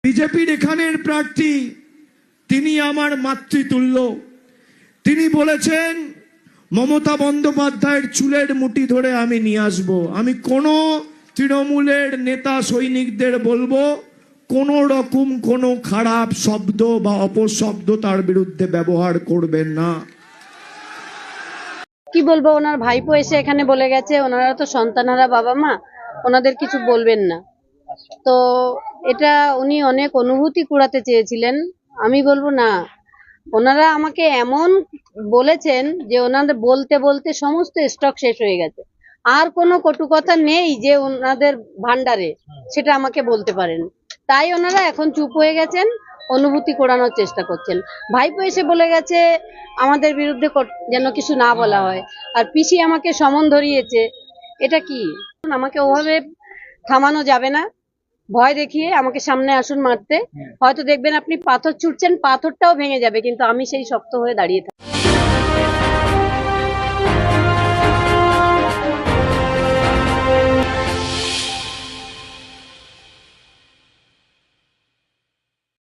বিজেপির এখানের প্রার্থী তিনি আমার মাতৃতুল্য। তিনি বলেছেন মমতা বন্দ্যোপাধ্যায়ের চুলের মুঠি ধরে আমি নিয়ে আসবো। আমি কোনো তৃণমূলের নেতা সৈনিকদের বলবো কোনো রকম কোনো খারাপ শব্দ বা অপশব্দ তার বিরুদ্ধে ব্যবহার করবেন না। কি বলবো, ওনার ভাইপো এসে এখানে বলে গেছে ওনারা তো সন্তানহারা বাবা মা, ওনাদের কিছু বলবেন না। তো এটা উনি অনেক অনুভূতি কুড়াতে চেয়েছিলেন। আমি বলবো না, ওনারা আমাকে এমন বলেছেন যে ওনাদের বলতে বলতে সমস্ত স্টক শেষ হয়ে গেছে, আর কোনো কটু কথা নেই যে ওনাদের ভান্ডারে, সেটা আমাকে বলতে পারেন। তাই ওনারা এখন চুপ হয়ে গেছেন, অনুভূতি কোড়ানোর চেষ্টা করছেন। ভাইপো এসে বলে গেছে আমাদের বিরুদ্ধে যেন কিছু না বলা হয়, আর পিসি আমাকে সমন ধরিয়েছে। এটা কি? আমাকে ওভাবে থামানো যাবে না। ভয় দেখিয়ে আমাকে সামনে আসুন মারতে, হয়তো দেখবেন আপনি পাথর ছুটছেন, পাথরটাও ভেঙে যাবে, কিন্তু আমি সেই শক্ত হয়ে দাঁড়িয়ে থাকি।